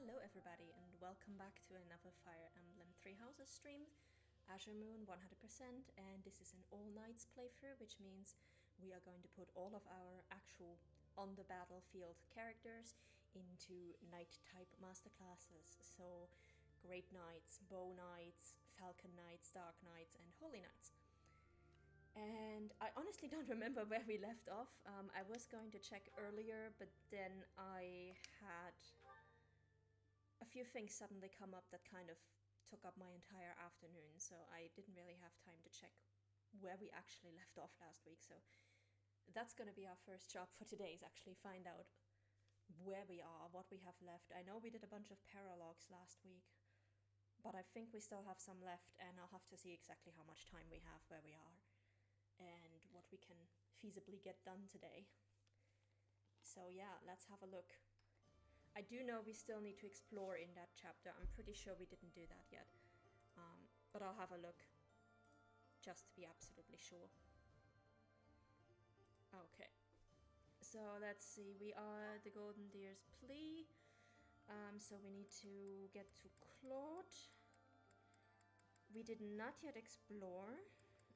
Hello everybody and welcome back to another Fire Emblem Three Houses stream. Azure Moon 100%, and this is an all nights playthrough, which means we are going to put all of our actual on the battlefield characters into night type masterclasses. So Great Knights, Bow Knights, Falcon Knights, Dark Knights and Holy Knights. And I honestly don't remember where we left off. I was going to check earlier, but then I had a few things suddenly come up that kind of took up my entire afternoon, so I didn't really have time to check where we actually left off last week. So that's going to be our first job for today, is actually find out where we are, what we have left. I know we did a bunch of paralogues last week, but I think we still have some left, and I'll have to see exactly how much time we have, where we are, and what we can feasibly get done today. So yeah, let's have a look. I do know we still need to explore in that chapter. I'm pretty sure we didn't do that yet. But I'll have a look, just to be absolutely sure. Okay. So let's see, we are the Golden Deer's Plea. So we need to get to Claude. We did not yet explore.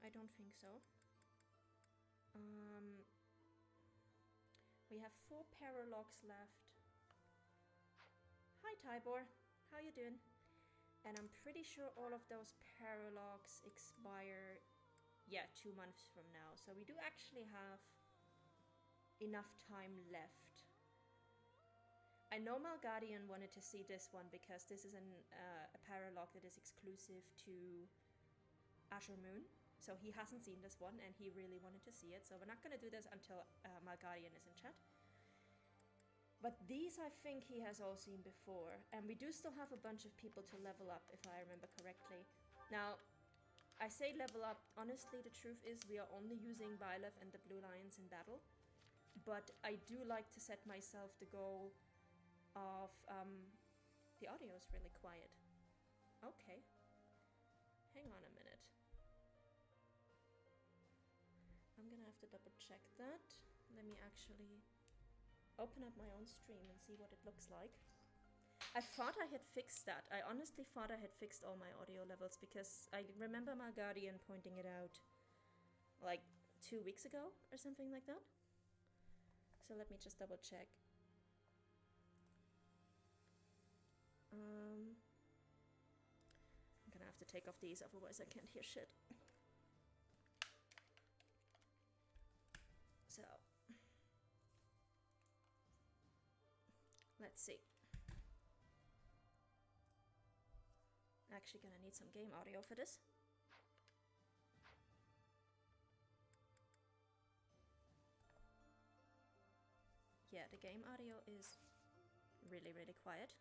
I don't think so. We have 4 paralogues left. Hi Tybor, how you doing? And I'm pretty sure all of those paralogues expire, 2 months from now. So we do actually have enough time left. I know Malguardian wanted to see this one because this is a paralogue that is exclusive to Azure Moon. So he hasn't seen this one and he really wanted to see it. So we're not going to do this until Malguardian is in chat. But these I think he has all seen before, and we do still have a bunch of people to level up, if I remember correctly. Now, I say level up, honestly the truth is we are only using Byleth and the Blue Lions in battle, but I do like to set myself the goal of... the audio is really quiet. Okay. Hang on a minute. I'm gonna have to double check that. Let me actually open up my own stream and see what it looks like. I thought I had fixed that. I honestly thought I had fixed all my audio levels because I remember my guardian pointing it out like 2 weeks ago or something like that. So let me just double check. I'm gonna have to take off these, otherwise I can't hear shit. So let's see. Actually gonna need some game audio for this. Yeah, the game audio is really, really quiet.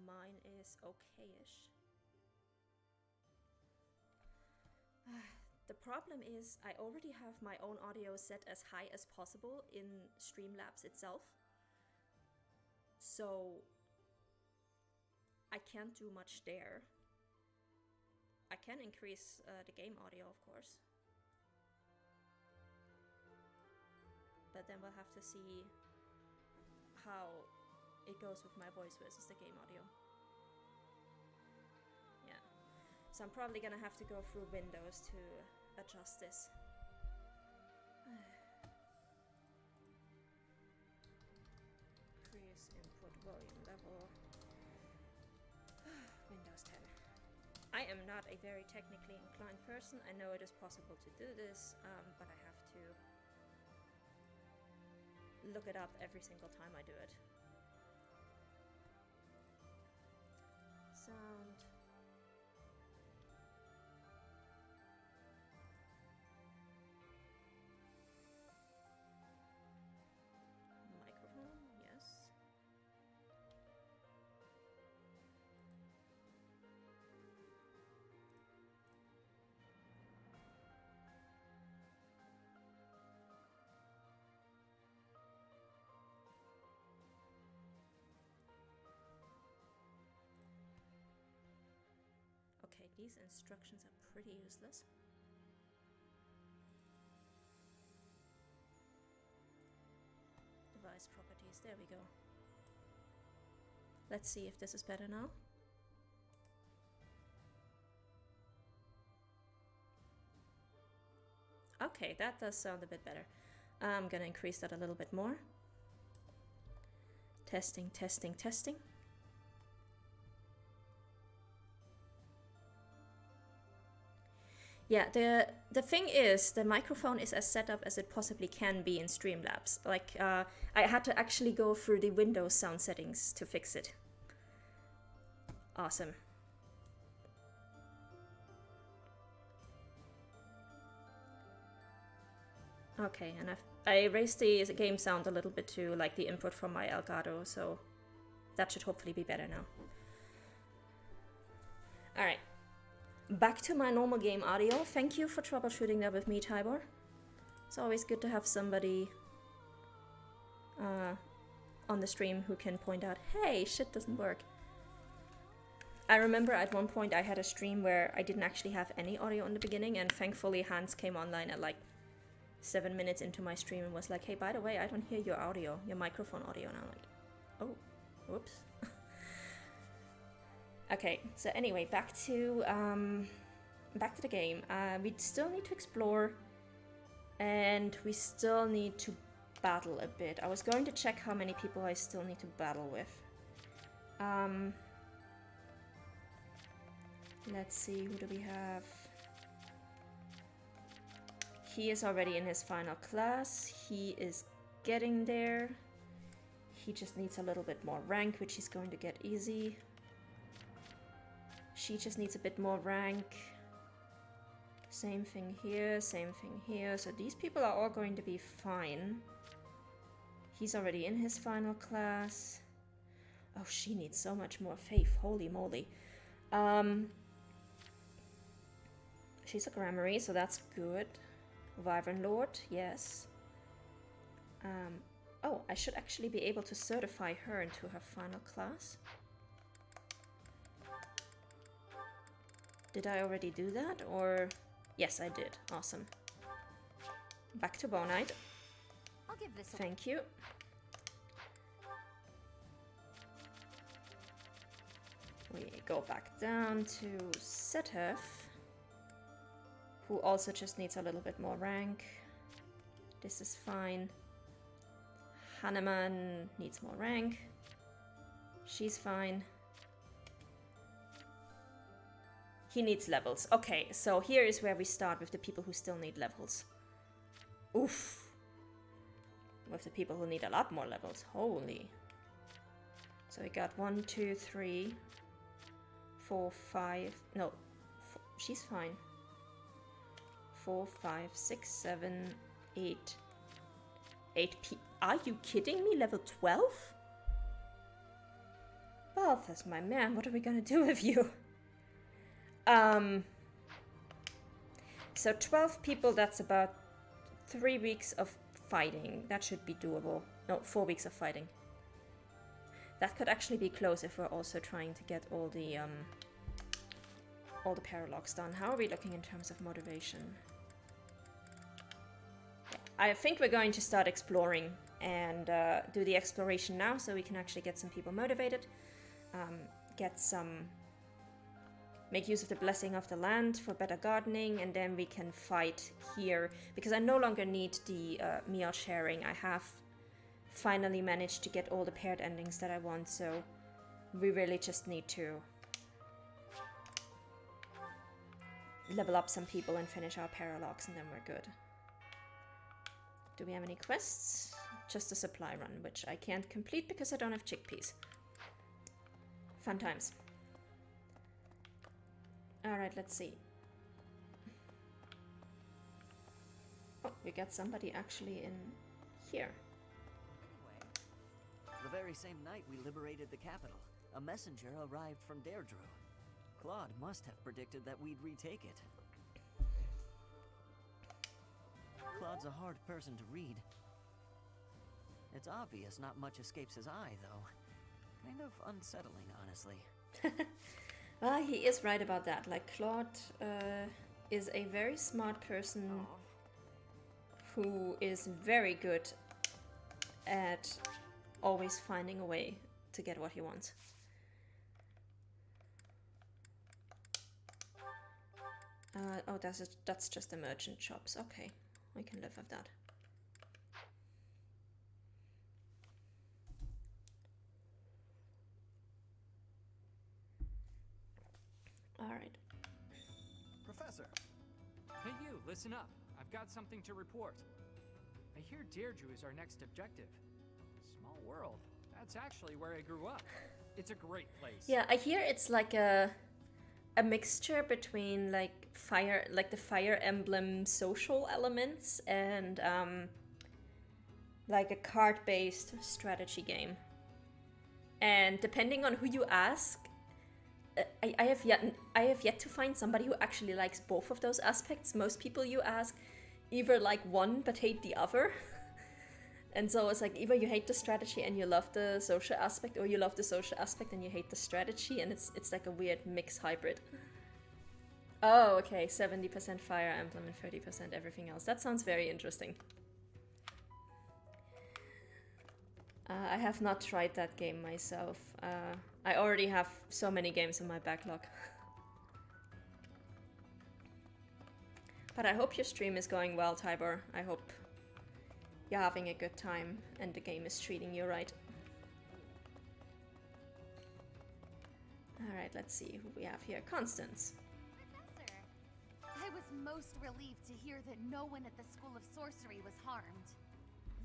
Mine is okay-ish. The problem is I already have my own audio set as high as possible in Streamlabs itself. So I can't do much there. I can increase the game audio, of course. But then we'll have to see how it goes with my voice versus the game audio. Yeah. So I'm probably gonna have to go through Windows to adjust this. Increase input volume level. Windows 10. I am not a very technically inclined person. I know it is possible to do this, but I have to look it up every single time I do it. Sound. Microphone, yes. Okay, these instructions are pretty useless. Device properties, there we go. Let's see if this is better now. Okay, that does sound a bit better. I'm gonna increase that a little bit more. Testing, testing, testing. Yeah, the thing is, the microphone is as set up as it possibly can be in Streamlabs. Like, I had to actually go through the Windows sound settings to fix it. Awesome. Okay, and I raised the game sound a little bit too, like the input from my Elgato, so that should hopefully be better now. Alright, back to my normal game audio. Thank you for troubleshooting that with me, Tybor. It's always good to have somebody on the stream who can point out, hey, shit doesn't work. I remember at one point I had a stream where I didn't actually have any audio in the beginning, and thankfully Hans came online at like 7 minutes into my stream and was like, hey, by the way, I don't hear your audio, your microphone audio. And I'm like, oh, whoops. Okay, so anyway, back to the game. We still need to explore, and we still need to battle a bit. I was going to check how many people I still need to battle with. Let's see, who do we have? He is already in his final class. He is getting there. He just needs a little bit more rank, which he's going to get easy. She just needs a bit more rank. Same thing here, same thing here. So these people are all going to be fine. He's already in his final class. Oh, she needs so much more faith. Holy moly. She's a grammary, so that's good. Wyvern Lord, yes. Oh, I should actually be able to certify her into her final class. Did I already do that, or... Yes, I did. Awesome. Back to Bonite. I'll give this Thank you. We go back down to Sethef, who also just needs a little bit more rank. This is fine. Hanneman needs more rank. She's fine. He needs levels. Okay, so here is where we start with the people who still need levels. Oof. With the people who need a lot more levels. Holy. So we got 1, 2, 3, 4, 5. No, she's fine. 4, 5, 6, 7, 8. 8 people. Are you kidding me? Level 12? Balthus, my man, what are we gonna do with you? So 12 people, that's about 3 weeks of fighting. That should be doable. No, 4 weeks of fighting. That could actually be close if we're also trying to get all the paralogues done. How are we looking in terms of motivation? I think we're going to start exploring and do the exploration now, so we can actually get some people motivated, make use of the blessing of the land for better gardening, and then we can fight here, because I no longer need the meal sharing. I have finally managed to get all the paired endings that I want, so we really just need to level up some people and finish our paralogues, and then we're good. Do we have any quests? Just a supply run, which I can't complete because I don't have chickpeas. Fun times. Alright, let's see. Oh, we got somebody actually in here. Anyway, the very same night we liberated the capital, a messenger arrived from Deirdre. Claude must have predicted that we'd retake it. Claude's a hard person to read. It's obvious not much escapes his eye, though. Kind of unsettling, honestly. Well, he is right about that. Like, Claude is a very smart person who is very good at always finding a way to get what he wants. Oh, that's just the merchant shops. Okay, I can live with that. All right. Professor. Hey you, listen up. I've got something to report. I hear Deirdre is our next objective. Small world. That's actually where I grew up. It's a great place. Yeah, I hear it's like a mixture between like the Fire Emblem social elements and like a card-based strategy game. And depending on who you ask, I have yet to find somebody who actually likes both of those aspects. Most people you ask either like one but hate the other. And so it's like either you hate the strategy and you love the social aspect, or you love the social aspect and you hate the strategy, and it's like a weird mix hybrid. Oh, okay, 70% Fire Emblem and 30% everything else. That sounds very interesting. I have not tried that game myself. I already have so many games in my backlog. But I hope your stream is going well, Tybor. I hope you're having a good time and the game is treating you right. Alright, let's see who we have here. Constance. Professor, I was most relieved to hear that no one at the School of Sorcery was harmed.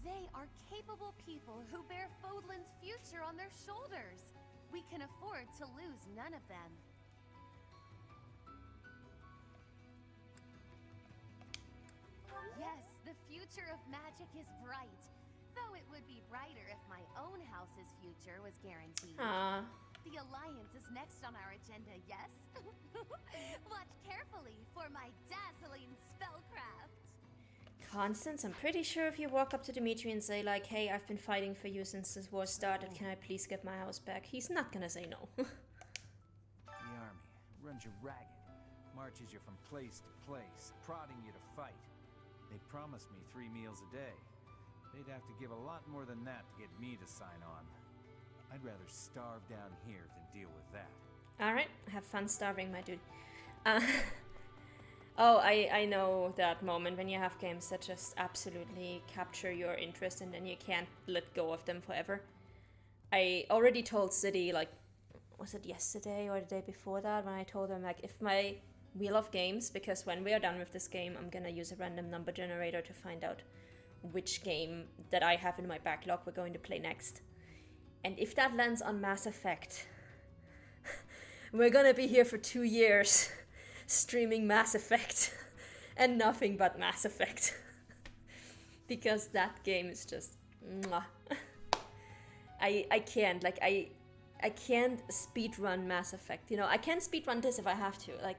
They are capable people who bear Fodlan's future on their shoulders. We can afford to lose none of them. Yes, the future of magic is bright. Though it would be brighter if my own house's future was guaranteed. Aww. The Alliance is next on our agenda, yes? Watch carefully for my dazzling spellcraft. Constance, I'm pretty sure if you walk up to Dimitri and say like, hey, I've been fighting for you since this war started, can I please get my house back? He's not gonna say no. The army runs you ragged, marches you from place to place, prodding you to fight. They promised me 3 meals a day. They'd have to give a lot more than that to get me to sign on. I'd rather starve down here than deal with that. Alright, have fun starving, my dude. Oh, I know that moment when you have games that just absolutely capture your interest and then you can't let go of them forever. I already told City, like, was it yesterday or the day before that, when I told him, like, if my wheel of games, because when we are done with this game, I'm gonna use a random number generator to find out which game that I have in my backlog we're going to play next. And if that lands on Mass Effect, we're gonna be here for 2 years streaming Mass Effect and nothing but Mass Effect. Because that game is just mwah. I can't, like, I can't speedrun Mass Effect. You know, I can speedrun this if I have to. Like,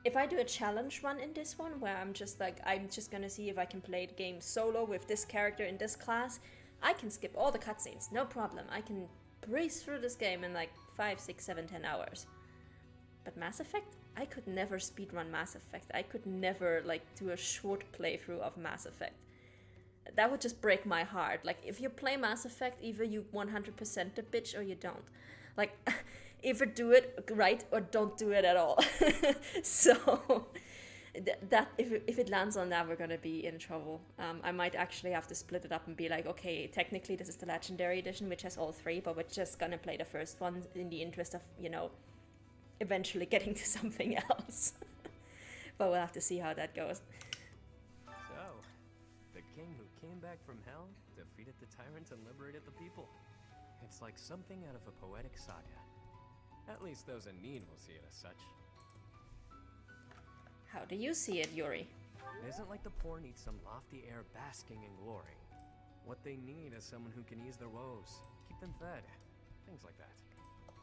if I do a challenge run in this one where I'm just like, I'm just gonna see if I can play the game solo with this character in this class, I can skip all the cutscenes, no problem. I can breeze through this game in like 5, 6, 7, 10 hours. But Mass Effect? I could never speedrun Mass Effect. I could never like do a short playthrough of Mass Effect. That would just break my heart. Like, if you play Mass Effect, either you 100% the bitch or you don't. Like, either do it right or don't do it at all. So, that if it lands on that, we're gonna be in trouble. I might actually have to split it up and be like, okay, technically this is the Legendary Edition, which has all 3, but we're just gonna play the first one in the interest of, you know, eventually getting to something else. But we'll have to see how that goes. So, the king who came back from hell, defeated the tyrant and liberated the people. It's like something out of a poetic saga. At least those in need will see it as such. How do you see it, Yuri? It isn't like the poor need some lofty air basking in glory. What they need is someone who can ease their woes, keep them fed, things like that.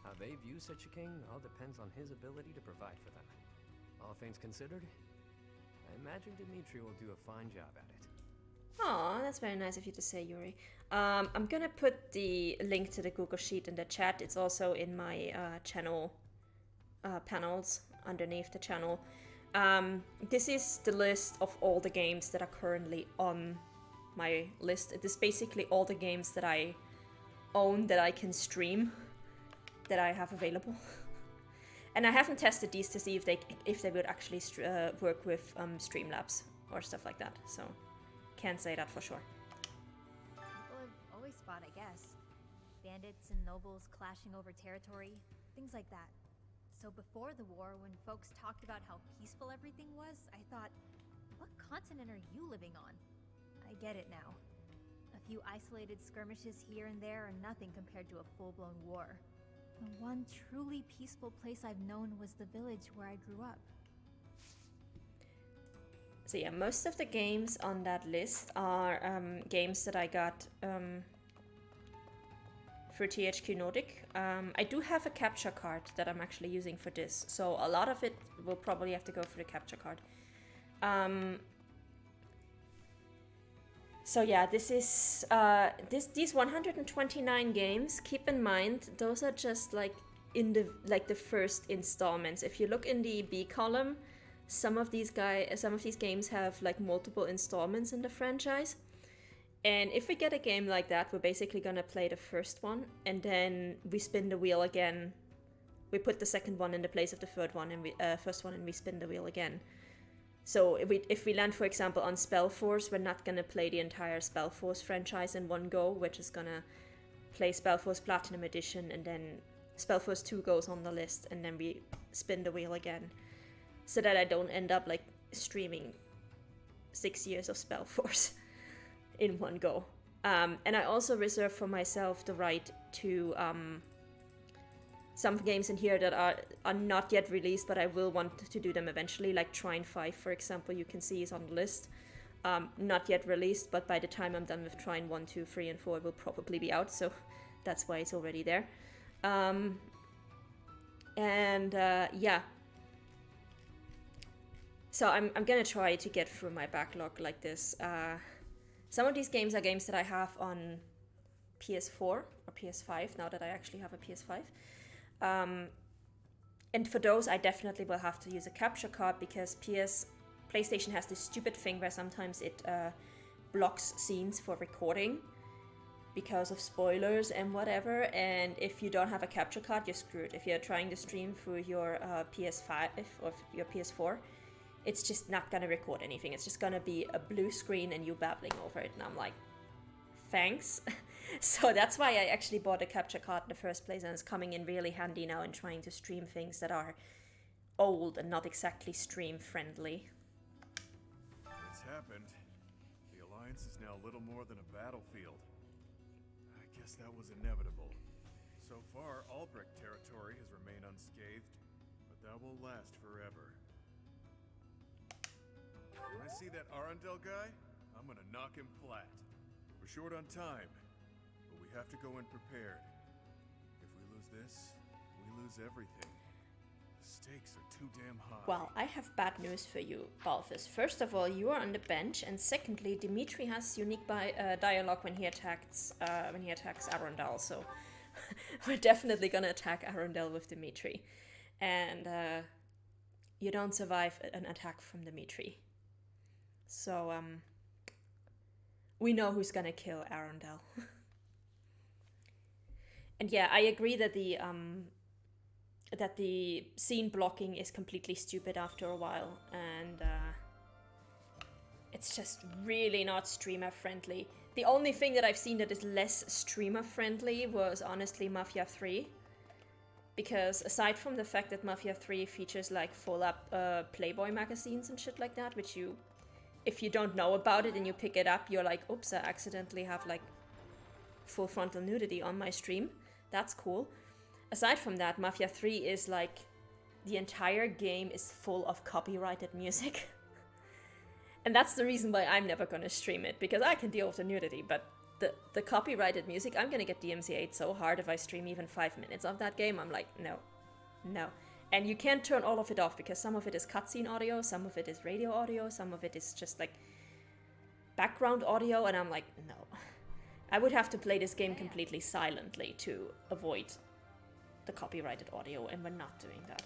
How they view such a king all depends on his ability to provide for them. All things considered, I imagine Dimitri will do a fine job at it. Aw, that's very nice of you to say, Yuri. I'm gonna put the link to the Google Sheet in the chat. It's also in my channel panels underneath the channel. This is the list of all the games that are currently on my list. It is basically all the games that I own that I can stream, that I have available. And I haven't tested these to see if they would actually work with Streamlabs or stuff like that. So can't say that for sure. People have always fought, I guess. Bandits and nobles clashing over territory, things like that. So before the war, when folks talked about how peaceful everything was, I thought, what continent are you living on? I get it now. A few isolated skirmishes here and there are nothing compared to a full-blown war. The one truly peaceful place I've known was the village where I grew up. So yeah, most of the games on that list are games that I got for THQ Nordic. I do have a capture card that I'm actually using for this, so a lot of it will probably have to go for the capture card. So yeah, this is these 129 games. Keep in mind, those are just like the first installments. If you look in the B column, some of these games have like multiple installments in the franchise. And if we get a game like that, we're basically gonna play the first one, and then we spin the wheel again. We put the second one in the place of the third one, and first one, and we spin the wheel again. So if we land, for example, on Spellforce, we're not gonna play the entire Spellforce franchise in one go. We're just gonna play Spellforce Platinum Edition, and then Spellforce 2 goes on the list, and then we spin the wheel again, so that I don't end up like streaming 6 years of Spellforce in one go. And I also reserve for myself the right to some games in here that are not yet released, but I will want to do them eventually, like Trine 5, for example, you can see is on the list. Not yet released, but by the time I'm done with Trine 1, 2, 3, and 4, it will probably be out, so that's why it's already there. Yeah. So I'm gonna try to get through my backlog like this. Some of these games are games that I have on PS4 or PS5, now that I actually have a PS5. And for those, I definitely will have to use a capture card, because PlayStation has this stupid thing where sometimes it blocks scenes for recording because of spoilers and whatever. And if you don't have a capture card, you're screwed. If you're trying to stream through your PS5 or your PS4, it's just not gonna record anything. It's just gonna be a blue screen and you babbling over it. And I'm like, thanks. So that's why I actually bought a capture card in the first place, and it's coming in really handy now in trying to stream things that are old and not exactly stream friendly. It's happened. The Alliance is now little more than a battlefield. I guess that was inevitable. So far, Albrecht territory has remained unscathed, but that won't last forever. When I see that Arundel guy, I'm gonna knock him flat. We're short on time, but we have to go in prepared. If we lose this, we lose everything. The stakes are too damn high. Well, I have bad news for you, Balthus. First of all, you are on the bench, and secondly, Dimitri has unique dialogue when he attacks Arundel, so we're definitely gonna attack Arundel with Dimitri. And you don't survive an attack from Dimitri. So, we know who's gonna kill Arundel. And yeah, I agree that the scene blocking is completely stupid after a while, and it's just really not streamer friendly. The only thing that I've seen that is less streamer friendly was honestly Mafia 3. Because aside from the fact that Mafia 3 features like full up Playboy magazines and shit like that, which you, if you don't know about it and you pick it up, you're like, oops, I accidentally have like full frontal nudity on my stream. That's cool. Aside from that, Mafia 3 is like, the entire game is full of copyrighted music. And that's the reason why I'm never gonna stream it, because I can deal with the nudity, but the copyrighted music, I'm gonna get DMCA'd so hard if I stream even 5 minutes of that game. I'm like, no. And you can't turn all of it off, because some of it is cutscene audio, some of it is radio audio, some of it is just like background audio, and I'm like, no. I would have to play this game completely silently to avoid the copyrighted audio, and we're not doing that.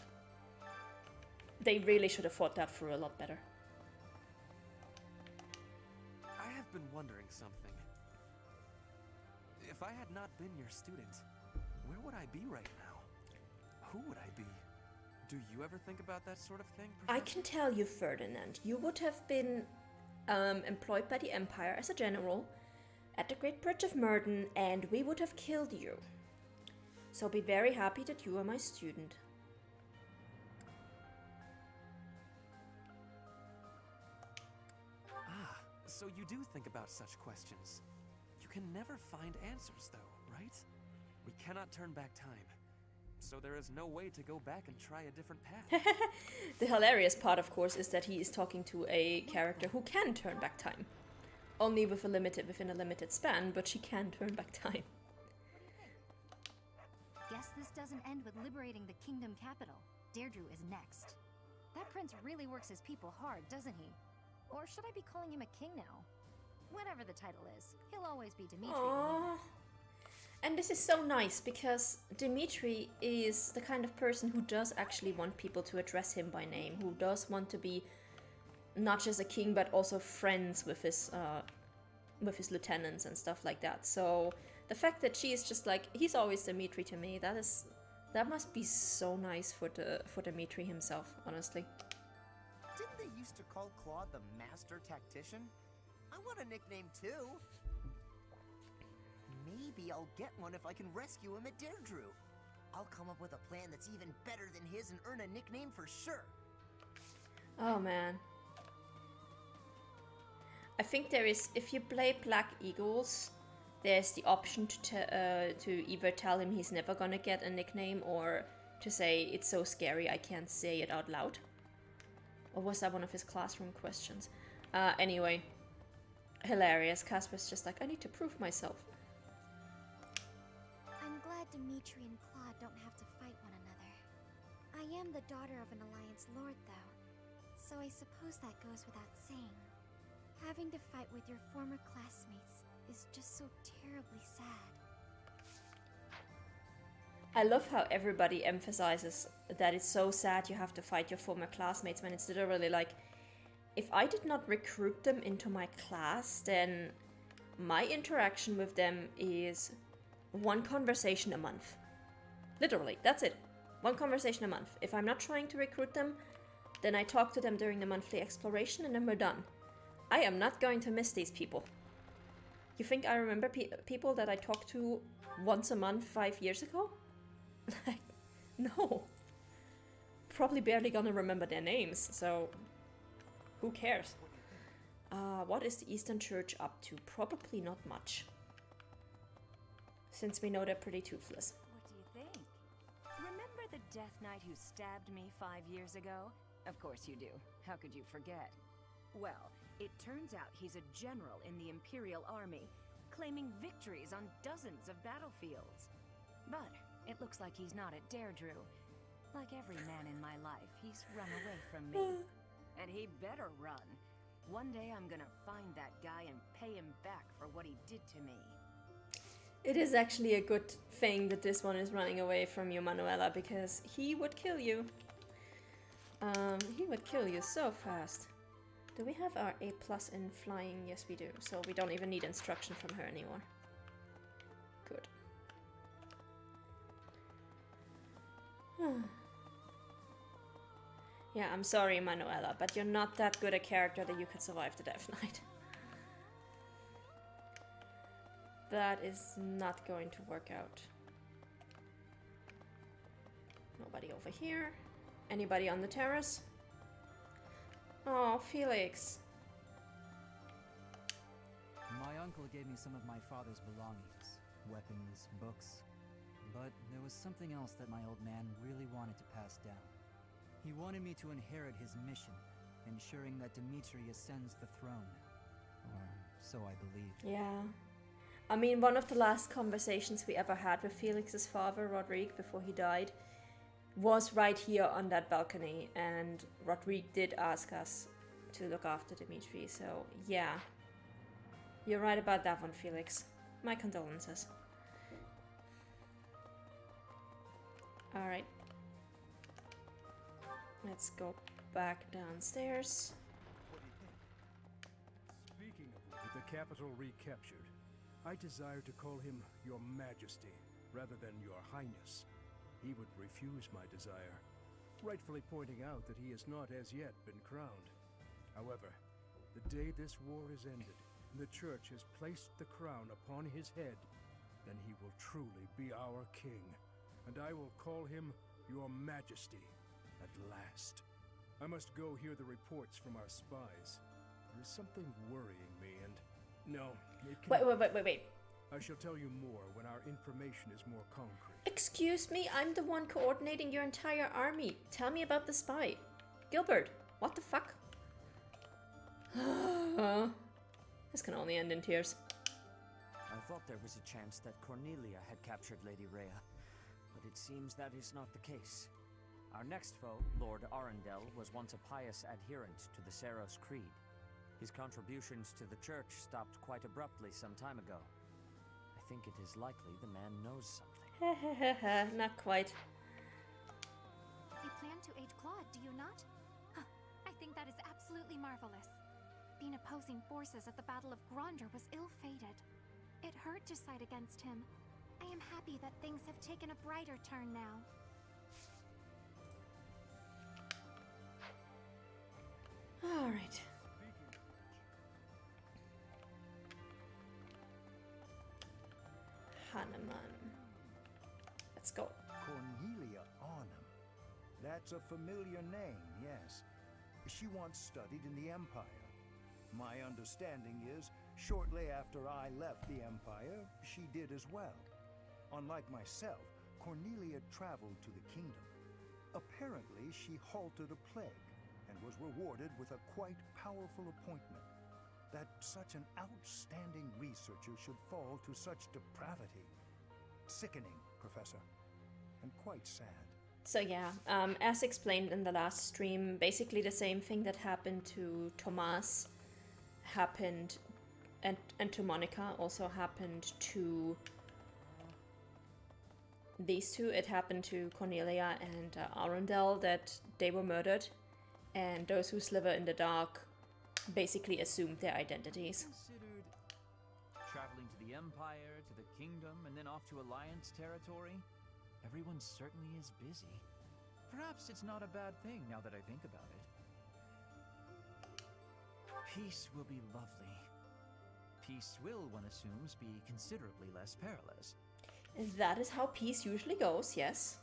They really should have thought that through a lot better. I have been wondering something. If I had not been your student, where would I be right now? Who would I be? Do you ever think about that sort of thing, I Professor? can tell you, Ferdinand, you would have been employed by the Empire as a general at the Great Bridge of Murden, and we would have killed you. So be very happy that you are my student. Ah, so you do think about such questions. You can never find answers, though, right? We cannot turn back time. So there is no way to go back and try a different path. The hilarious part, of course, is that he is talking to a character who can turn back time. Only within a limited span, but she can turn back time. Guess this doesn't end with liberating the kingdom capital. Deirdre is next. That prince really works his people hard, doesn't he? Or should I be calling him a king now? Whatever the title is, he'll always be Dimitri. Aww. And this is so nice, because Dimitri is the kind of person who does actually want people to address him by name, who does want to be not just a king, but also friends with his lieutenants and stuff like that. So the fact that she is just like, he's always Dimitri to me, that must be so nice for Dimitri himself, honestly. Didn't they used to call Claude the Master Tactician? I want a nickname too. Maybe I'll get one if I can rescue him at Deirdre. I'll come up with a plan that's even better than his and earn a nickname for sure. Oh man. I think there is, if you play Black Eagles, there's the option to either tell him he's never gonna get a nickname, or to say it's so scary I can't say it out loud. Or was that one of his classroom questions? Anyway, hilarious. Casper's just like, I need to prove myself. I'm glad Dimitri and Claude don't have to fight one another. I am the daughter of an Alliance Lord, though, so I suppose that goes without saying. Having to fight with your former classmates is just so terribly sad. I love how everybody emphasizes that it's so sad you have to fight your former classmates, when it's literally like, if I did not recruit them into my class, then my interaction with them is one conversation a month. Literally, that's it. One conversation a month. If I'm not trying to recruit them, then I talk to them during the monthly exploration and then we're done. I am not going to miss these people. You think I remember people that I talked to once a month 5 years ago? Like, no. Probably barely gonna remember their names, so who cares? What is the Eastern Church up to? Probably not much. Since we know they're pretty toothless. What do you think? Remember the Death Knight who stabbed me 5 years ago? Of course you do. How could you forget? Well, it turns out he's a general in the Imperial Army, claiming victories on dozens of battlefields. But it looks like he's not at Deirdre. Like every man in my life, he's run away from me. And he better run. One day I'm gonna find that guy and pay him back for what he did to me. It is actually a good thing that this one is running away from you, Manuela, because he would kill you. He would kill you so fast. Do we have our A+ in flying? Yes, we do. So we don't even need instruction from her anymore. Good. Yeah, I'm sorry, Manuela, but you're not that good a character that you could survive the Death Knight. That is not going to work out. Nobody over here. Anybody on the terrace? Oh, Felix. My uncle gave me some of my father's belongings. Weapons, books. But there was something else that my old man really wanted to pass down. He wanted me to inherit his mission, ensuring that Dimitri ascends the throne. Or so I believe. Yeah. I mean, one of the last conversations we ever had with Felix's father, Rodrigue, before he died, was right here on that balcony, and Rodrigue did ask us to look after Dimitri, so yeah. You're right about that one, Felix. My condolences. Alright. Let's go back downstairs. What do you think? Speaking of with the capital recaptured, I desire to call him Your Majesty rather than Your Highness. He would refuse my desire. rightfully pointing out that he has not as yet been crowned. However, the day this war is ended, and the Church has placed the crown upon his head, then he will truly be our king, and I will call him Your Majesty at last. I must go hear the reports from our spies. There is something worrying me, and... No, it can't. Wait. I shall tell you more when our information is more concrete. Excuse me, I'm the one coordinating your entire army. Tell me about the spy. Gilbert, what the fuck? This can only end in tears. I thought there was a chance that Cornelia had captured Lady Rhea, but it seems that is not the case. Our next foe, Lord Arundel, was once a pious adherent to the Saros Creed. His contributions to the church stopped quite abruptly some time ago. I think it is likely the man knows something. Not quite. You plan to aid Claude, do you not? Huh. I think that is absolutely marvelous. Being opposing forces at the Battle of Grandeur was ill-fated. It hurt to side against him. I am happy that things have taken a brighter turn now. Alright. Hanuman. Let's go. Cornelia Arnhem. That's a familiar name, yes. She once studied in the Empire. My understanding is, shortly after I left the Empire, she did as well. Unlike myself, Cornelia traveled to the kingdom. Apparently, she halted a plague and was rewarded with a quite powerful appointment. That such an outstanding researcher should fall to such depravity. Sickening, Professor, and quite sad. So yeah, as explained in the last stream, basically the same thing that happened to Tomas happened, and to Monica also happened to these two. It happened to Cornelia and Arundel, that they were murdered, and those who sliver in the dark basically assumed their identities. Considered traveling to the Empire, to the Kingdom, and then off to Alliance territory? Everyone certainly is busy. Perhaps it's not a bad thing now that I think about it. Peace will be lovely. Peace will, one assumes, be considerably less perilous. And that is how peace usually goes, yes.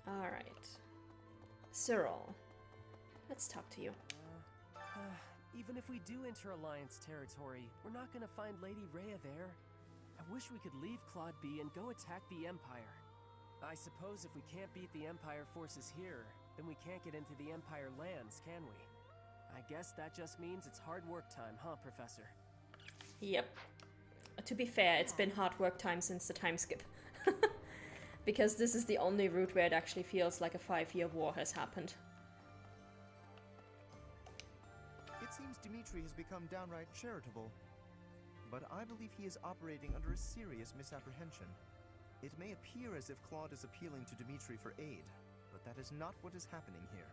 Alright. Cyril, let's talk to you. Even if we do enter Alliance territory, we're not gonna find Lady Rhea there. I wish we could leave Claude be and go attack the Empire. I suppose if we can't beat the Empire forces here, then we can't get into the Empire lands, can we? I guess that just means it's hard work time, huh, Professor? Yep. To be fair, it's been hard work time since the time skip. Because this is the only route where it actually feels like a 5-year war has happened. It seems Dimitri has become downright charitable. But I believe he is operating under a serious misapprehension. It may appear as if Claude is appealing to Dimitri for aid, but that is not what is happening here.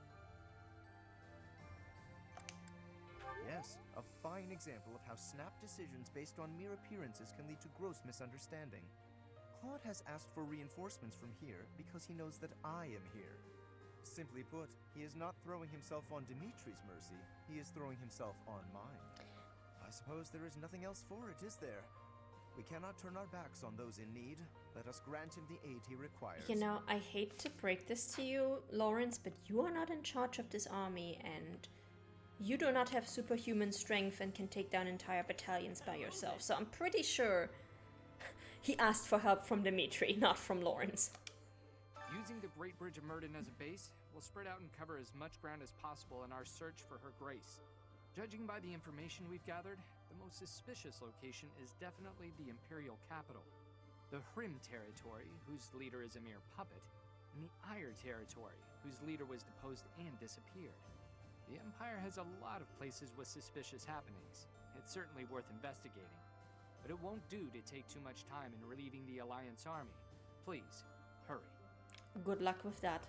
Yes, a fine example of how snap decisions based on mere appearances can lead to gross misunderstanding. Claude has asked for reinforcements from here because he knows that I am here. Simply put, he is not throwing himself on Dimitri's mercy, he is throwing himself on mine. I suppose there is nothing else for it, is there? We cannot turn our backs on those in need. Let us grant him the aid he requires. You know, I hate to break this to you, Lawrence, but you are not in charge of this army, and you do not have superhuman strength and can take down entire battalions by yourself. So I'm pretty sure he asked for help from Dimitri, not from Lawrence. Using the Great Bridge of Myrden as a base, we'll spread out and cover as much ground as possible in our search for her grace. Judging by the information we've gathered, the most suspicious location is definitely the Imperial capital, the Hrim territory, whose leader is a mere puppet, and the Ire territory, whose leader was deposed and disappeared. The Empire has a lot of places with suspicious happenings. It's certainly worth investigating, but it won't do to take too much time in relieving the Alliance army. Please, hurry. Good luck with that.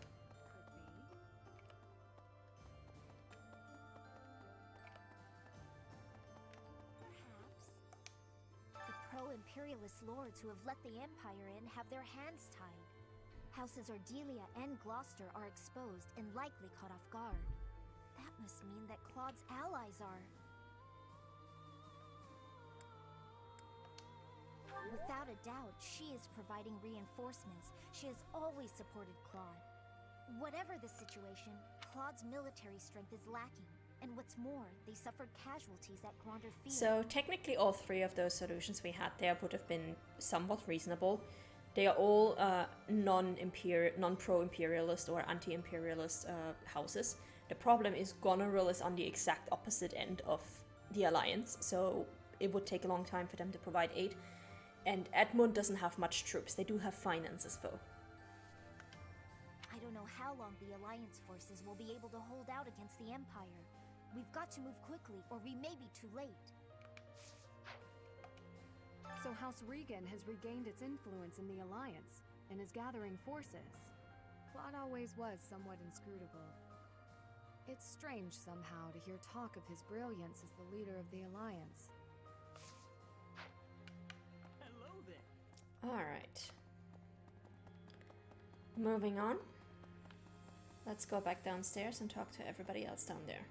few imperialist lords who have let the Empire in have their hands tied. Houses Ordelia and Gloucester are exposed and likely caught off guard. That must mean that Claude's allies are... Without a doubt, she is providing reinforcements. She has always supported Claude. Whatever the situation, Claude's military strength is lacking. And what's more, they suffered casualties at Gronder Field. So technically all three of those solutions we had there would have been somewhat reasonable. They are all non-pro-imperialist or anti-imperialist houses. The problem is Goneril is on the exact opposite end of the alliance, so it would take a long time for them to provide aid. And Edmund doesn't have much troops. They do have finances, though. I don't know how long the Alliance forces will be able to hold out against the Empire. We've got to move quickly, or we may be too late. So House Regan has regained its influence in the Alliance, and is gathering forces. Claude always was somewhat inscrutable. It's strange somehow to hear talk of his brilliance as the leader of the Alliance. Hello there. Alright. Moving on. Let's go back downstairs and talk to everybody else down there.